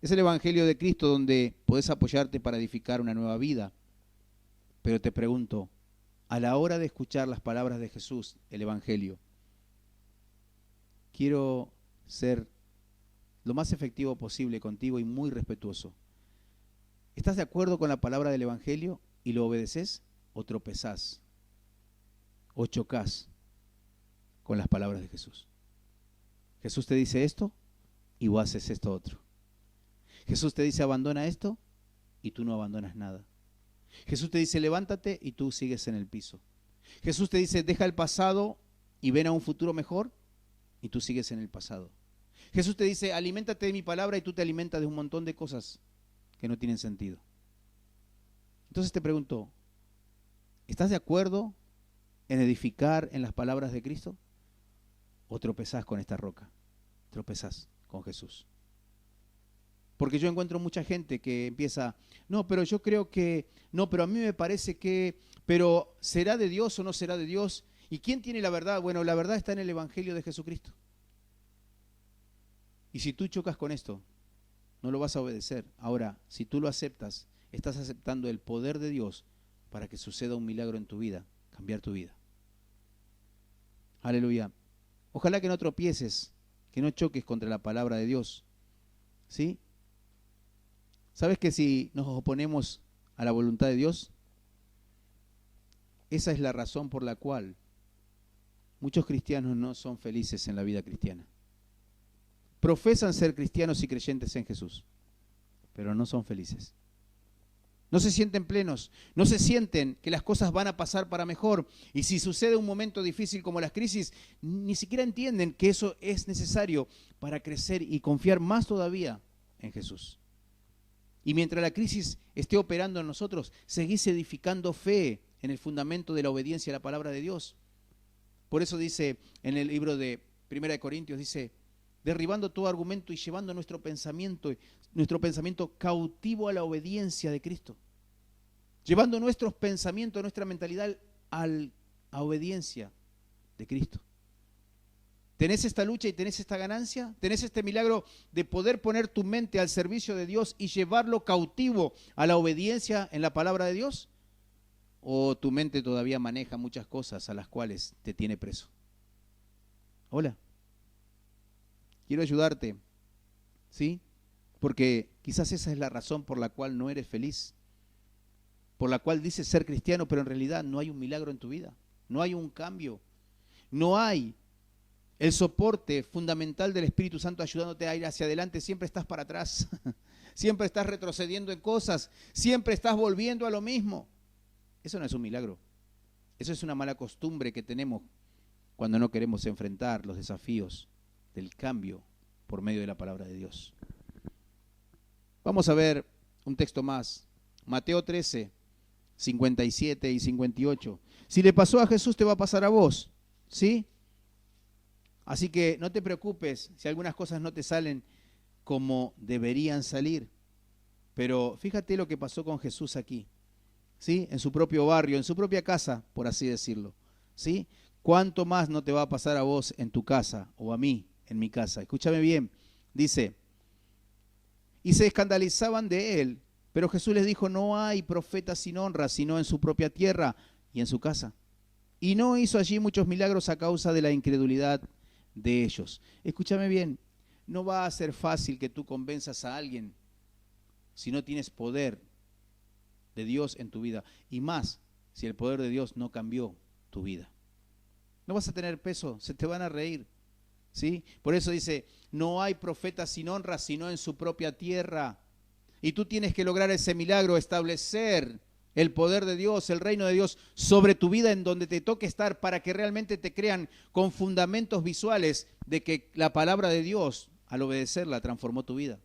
Es el Evangelio de Cristo donde puedes apoyarte para edificar una nueva vida. Pero te pregunto, a la hora de escuchar las palabras de Jesús, el Evangelio, quiero ser lo más efectivo posible contigo y muy respetuoso. ¿Estás de acuerdo con la palabra del Evangelio y lo obedeces? ¿O tropezás? ¿O chocás con las palabras de Jesús? Jesús te dice esto y vos haces esto otro. Jesús te dice abandona esto y tú no abandonas nada. Jesús te dice levántate y tú sigues en el piso. Jesús te dice deja el pasado y ven a un futuro mejor y tú sigues en el pasado. Jesús te dice aliméntate de mi palabra y tú te alimentas de un montón de cosas que no tienen sentido. Entonces te pregunto, ¿estás de acuerdo en edificar en las palabras de Cristo? ¿O tropezás con esta roca? Tropezás con Jesús. Porque yo encuentro mucha gente que empieza, no, pero yo creo que, no, pero a mí me parece que, pero ¿será de Dios o no será de Dios? ¿Y quién tiene la verdad? Bueno, la verdad está en el Evangelio de Jesucristo. Y si tú chocas con esto, no lo vas a obedecer. Ahora, si tú lo aceptas, estás aceptando el poder de Dios para que suceda un milagro en tu vida, cambiar tu vida. Aleluya. Ojalá que no tropieces, que no choques contra la palabra de Dios. ¿Sí? ¿Sabes que si nos oponemos a la voluntad de Dios? Esa es la razón por la cual muchos cristianos no son felices en la vida cristiana. Profesan ser cristianos y creyentes en Jesús, pero no son felices. No se sienten plenos, no se sienten que las cosas van a pasar para mejor. Y si sucede un momento difícil como las crisis, ni siquiera entienden que eso es necesario para crecer y confiar más todavía en Jesús. Y mientras la crisis esté operando en nosotros, seguís edificando fe en el fundamento de la obediencia a la palabra de Dios. Por eso dice en el libro de 1 Corintios, dice, derribando todo argumento y llevando nuestro pensamiento cautivo a la obediencia de Cristo. Llevando nuestros pensamientos, nuestra mentalidad a obediencia de Cristo. ¿Tenés esta lucha y tenés esta ganancia? ¿Tenés este milagro de poder poner tu mente al servicio de Dios y llevarlo cautivo a la obediencia en la palabra de Dios? ¿O tu mente todavía maneja muchas cosas a las cuales te tiene preso? Hola. Quiero ayudarte, ¿sí? Porque quizás esa es la razón por la cual no eres feliz. Por la cual dices ser cristiano, pero en realidad no hay un milagro en tu vida. No hay un cambio. No hay el soporte fundamental del Espíritu Santo ayudándote a ir hacia adelante. Siempre estás para atrás. Siempre estás retrocediendo en cosas. Siempre estás volviendo a lo mismo. Eso no es un milagro. Eso es una mala costumbre que tenemos cuando no queremos enfrentar los desafíos del cambio por medio de la palabra de Dios. Vamos a ver un texto más. Mateo 13, 57 y 58. Si le pasó a Jesús, te va a pasar a vos, ¿sí? Así que no te preocupes si algunas cosas no te salen como deberían salir. Pero fíjate lo que pasó con Jesús aquí, ¿sí? En su propio barrio, en su propia casa, por así decirlo, ¿sí? ¿Cuánto más no te va a pasar a vos en tu casa o a mí en mi casa? Escúchame bien, dice, y se escandalizaban de él, pero Jesús les dijo, no hay profeta sin honra, sino en su propia tierra y en su casa. Y no hizo allí muchos milagros a causa de la incredulidad de ellos. Escúchame bien, no va a ser fácil que tú convenzas a alguien si no tienes poder de Dios en tu vida. Y más, si el poder de Dios no cambió tu vida. No vas a tener peso, se te van a reír. ¿Sí? Por eso dice, no hay profeta sin honra, sino en su propia tierra. Y tú tienes que lograr ese milagro, establecer el poder de Dios, el reino de Dios sobre tu vida en donde te toque estar para que realmente te crean con fundamentos visuales de que la palabra de Dios, al obedecerla, transformó tu vida.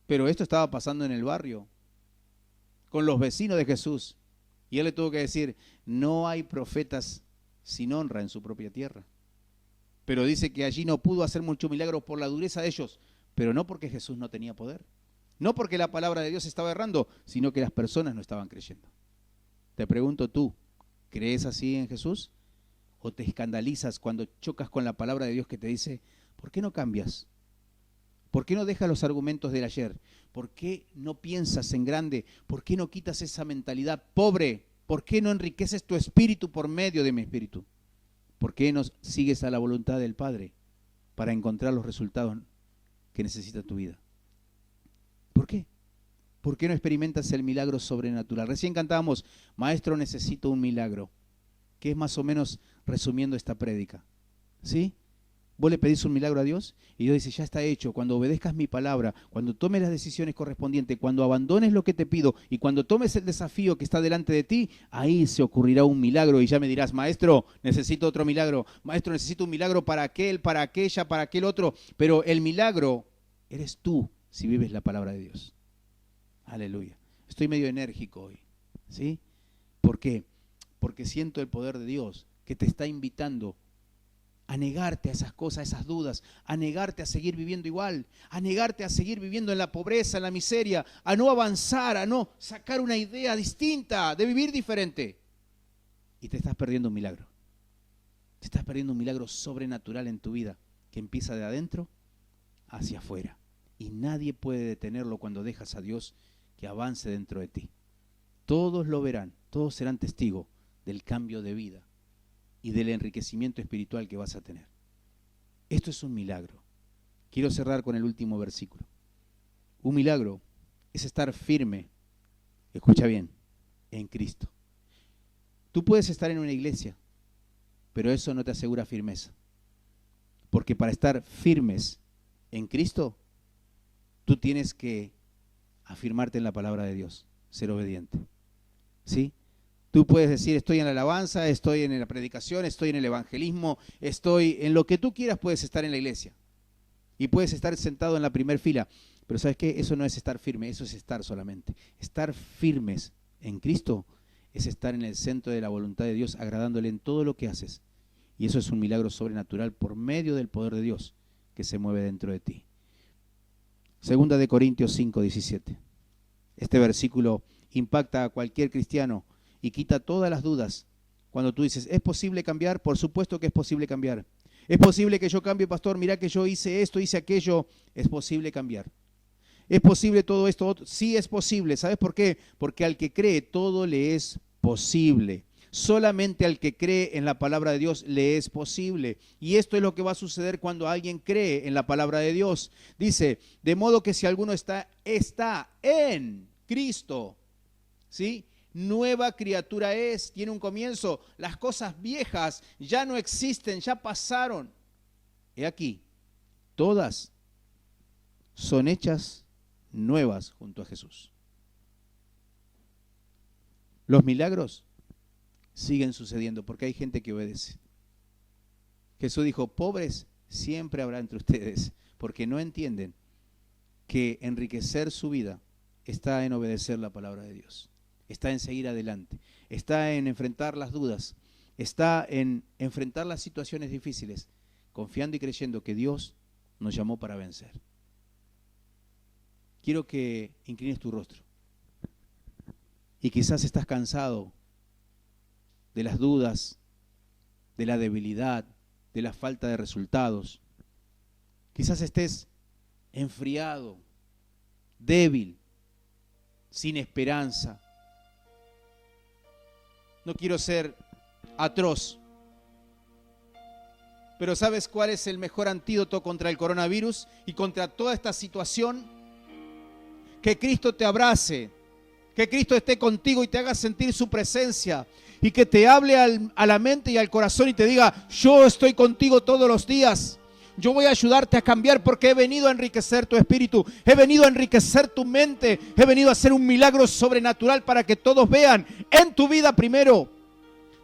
Pero esto estaba pasando en el barrio, con los vecinos de Jesús. Y él le tuvo que decir, no hay profetas sin honra en su propia tierra. Pero dice que allí no pudo hacer mucho milagro por la dureza de ellos, pero no porque Jesús no tenía poder. No porque la palabra de Dios estaba errando, sino que las personas no estaban creyendo. Te pregunto tú, ¿crees así en Jesús? ¿O te escandalizas cuando chocas con la palabra de Dios que te dice, ¿por qué no cambias? ¿Por qué no dejas los argumentos del ayer? ¿Por qué no piensas en grande? ¿Por qué no quitas esa mentalidad pobre? ¿Por qué no enriqueces tu espíritu por medio de mi espíritu? ¿Por qué no sigues a la voluntad del Padre para encontrar los resultados que necesita tu vida? ¿Por qué? ¿Por qué no experimentas el milagro sobrenatural? Recién cantábamos, Maestro, necesito un milagro, que es más o menos resumiendo esta prédica. ¿Sí? Vos le pedís un milagro a Dios y Dios dice, ya está hecho. Cuando obedezcas mi palabra, cuando tomes las decisiones correspondientes, cuando abandones lo que te pido y cuando tomes el desafío que está delante de ti, ahí se ocurrirá un milagro y ya me dirás, Maestro, necesito otro milagro. Maestro, necesito un milagro para aquel, para aquella, para aquel otro. Pero el milagro eres tú si vives la palabra de Dios. Aleluya. Estoy medio enérgico hoy. ¿Sí? ¿Por qué? Porque siento el poder de Dios que te está invitando a negarte a esas cosas, a esas dudas, a negarte a seguir viviendo igual, a negarte a seguir viviendo en la pobreza, en la miseria, a no avanzar, a no sacar una idea distinta, de vivir diferente. Y te estás perdiendo un milagro. Te estás perdiendo un milagro sobrenatural en tu vida, que empieza de adentro hacia afuera. Y nadie puede detenerlo cuando dejas a Dios que avance dentro de ti. Todos lo verán, todos serán testigos del cambio de vida y del enriquecimiento espiritual que vas a tener. Esto es un milagro. Quiero cerrar con el último versículo. Un milagro es estar firme, escucha bien, en Cristo. Tú puedes estar en una iglesia, pero eso no te asegura firmeza. Porque para estar firmes en Cristo, tú tienes que afirmarte en la palabra de Dios, ser obediente. ¿Sí? Tú puedes decir, estoy en la alabanza, estoy en la predicación, estoy en el evangelismo, estoy en lo que tú quieras, puedes estar en la iglesia. Y puedes estar sentado en la primera fila. Pero ¿sabes qué? Eso no es estar firme, eso es estar solamente. Estar firmes en Cristo es estar en el centro de la voluntad de Dios, agradándole en todo lo que haces. Y eso es un milagro sobrenatural por medio del poder de Dios que se mueve dentro de ti. Segunda de Corintios 5:17. Este versículo impacta a cualquier cristiano y quita todas las dudas. Cuando tú dices, ¿es posible cambiar? Por supuesto que es posible cambiar. ¿Es posible que yo cambie, pastor? Mirá que yo hice esto, hice aquello. Es posible cambiar. ¿Es posible todo esto? Sí es posible. ¿Sabes por qué? Porque al que cree todo le es posible. Solamente al que cree en la palabra de Dios le es posible. Y esto es lo que va a suceder cuando alguien cree en la palabra de Dios. Dice, de modo que si alguno está en Cristo, ¿sí? Nueva criatura es, tiene un comienzo. Las cosas viejas ya no existen, ya pasaron. He aquí, todas son hechas nuevas junto a Jesús. Los milagros siguen sucediendo porque hay gente que obedece. Jesús dijo, pobres siempre habrá entre ustedes, porque no entienden que enriquecer su vida está en obedecer la palabra de Dios, está en seguir adelante, está en enfrentar las dudas, está en enfrentar las situaciones difíciles, confiando y creyendo que Dios nos llamó para vencer. Quiero que inclines tu rostro. Y quizás estás cansado de las dudas, de la debilidad, de la falta de resultados. Quizás estés enfriado, débil, sin esperanza. No quiero ser atroz, pero ¿sabes cuál es el mejor antídoto contra el coronavirus y contra toda esta situación? Que Cristo te abrace, que Cristo esté contigo y te haga sentir su presencia y que te hable a la mente y al corazón y te diga, yo estoy contigo todos los días. Yo voy a ayudarte a cambiar porque he venido a enriquecer tu espíritu, he venido a enriquecer tu mente, he venido a hacer un milagro sobrenatural para que todos vean en tu vida primero.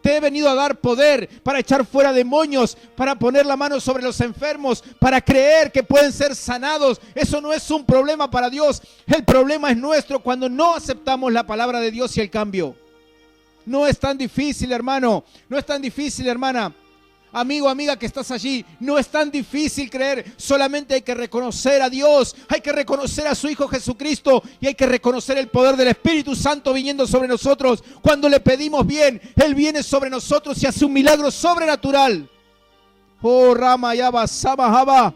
Te he venido a dar poder para echar fuera demonios, para poner la mano sobre los enfermos, para creer que pueden ser sanados. Eso no es un problema para Dios. El problema es nuestro cuando no aceptamos la palabra de Dios y el cambio. No es tan difícil, hermano. No es tan difícil, hermana. Amigo, amiga que estás allí, no es tan difícil creer, solamente hay que reconocer a Dios, hay que reconocer a su Hijo Jesucristo y hay que reconocer el poder del Espíritu Santo viniendo sobre nosotros. Cuando le pedimos bien, Él viene sobre nosotros y hace un milagro sobrenatural. Oh, Rama Yaba, Sama Jaba.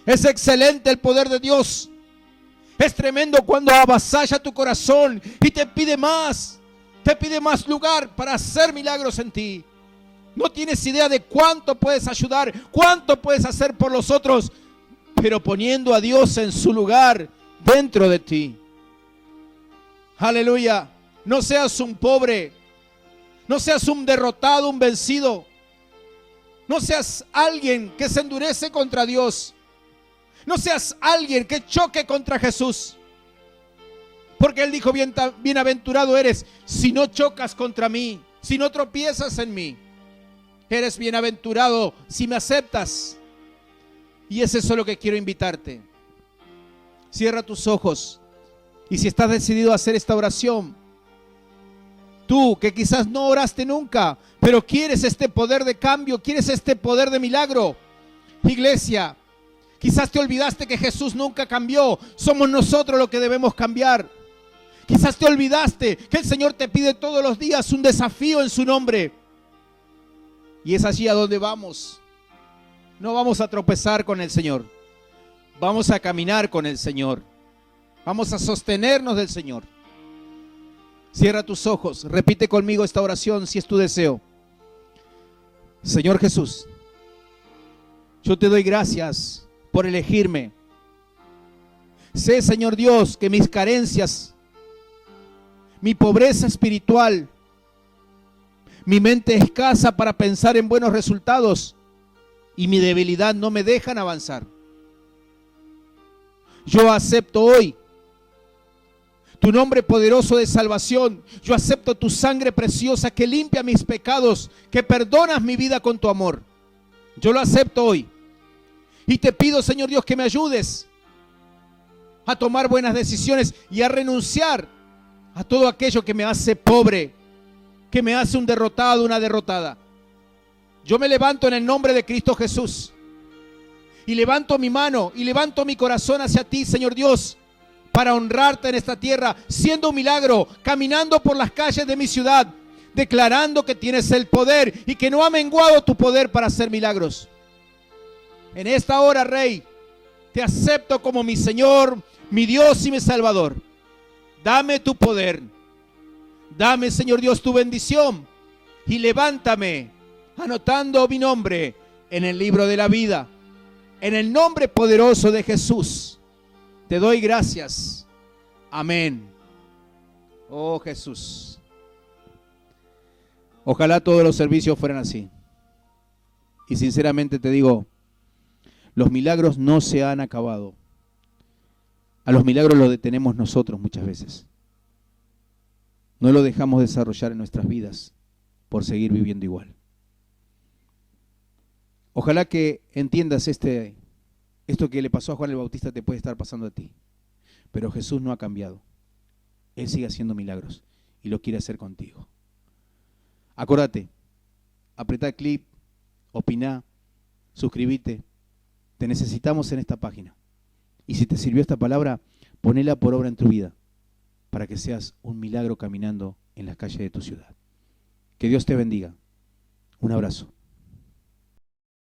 Es excelente el poder de Dios. Es tremendo cuando avasalla tu corazón y te pide más lugar para hacer milagros en ti. No tienes idea de cuánto puedes ayudar, cuánto puedes hacer por los otros, pero poniendo a Dios en su lugar dentro de ti. Aleluya. No seas un pobre, no seas un derrotado, un vencido. No seas alguien que se endurece contra Dios. No seas alguien que choque contra Jesús. Porque Él dijo, bienaventurado eres si no chocas contra mí, si no tropiezas en mí. Eres bienaventurado si me aceptas. Y es eso lo que quiero invitarte. Cierra tus ojos. Y si estás decidido a hacer esta oración, tú que quizás no oraste nunca, pero quieres este poder de cambio, quieres este poder de milagro. Iglesia, quizás te olvidaste que Jesús nunca cambió. Somos nosotros los que debemos cambiar. Quizás te olvidaste que el Señor te pide todos los días un desafío en su nombre. Y es allí a donde vamos. No vamos a tropezar con el Señor. Vamos a caminar con el Señor. Vamos a sostenernos del Señor. Cierra tus ojos. Repite conmigo esta oración si es tu deseo. Señor Jesús, yo te doy gracias por elegirme. Sé, Señor Dios, que mis carencias, mi pobreza espiritual, mi mente escasa para pensar en buenos resultados y mi debilidad no me dejan avanzar. Yo acepto hoy tu nombre poderoso de salvación. Yo acepto tu sangre preciosa que limpia mis pecados, que perdonas mi vida con tu amor. Yo lo acepto hoy. Y te pido, Señor Dios, que me ayudes a tomar buenas decisiones y a renunciar a todo aquello que me hace pobre, que me hace un derrotado, una derrotada. Yo me levanto en el nombre de Cristo Jesús y levanto mi mano y levanto mi corazón hacia ti, Señor Dios, para honrarte en esta tierra, siendo un milagro, caminando por las calles de mi ciudad, declarando que tienes el poder y que no ha menguado tu poder para hacer milagros. En esta hora, Rey, te acepto como mi Señor, mi Dios y mi Salvador. Dame tu poder. Dame, Señor Dios, tu bendición y levántame anotando mi nombre en el libro de la vida. En el nombre poderoso de Jesús, te doy gracias. Amén. Oh Jesús. Ojalá todos los servicios fueran así. Y sinceramente te digo, los milagros no se han acabado. A los milagros los detenemos nosotros muchas veces. No lo dejamos desarrollar en nuestras vidas por seguir viviendo igual. Ojalá que entiendas esto que le pasó a Juan el Bautista te puede estar pasando a ti. Pero Jesús no ha cambiado. Él sigue haciendo milagros y lo quiere hacer contigo. Acordate, apretá clic, opiná, suscríbete. Te necesitamos en esta página. Y si te sirvió esta palabra, ponela por obra en tu vida, para que seas un milagro caminando en las calles de tu ciudad. Que Dios te bendiga. Un abrazo.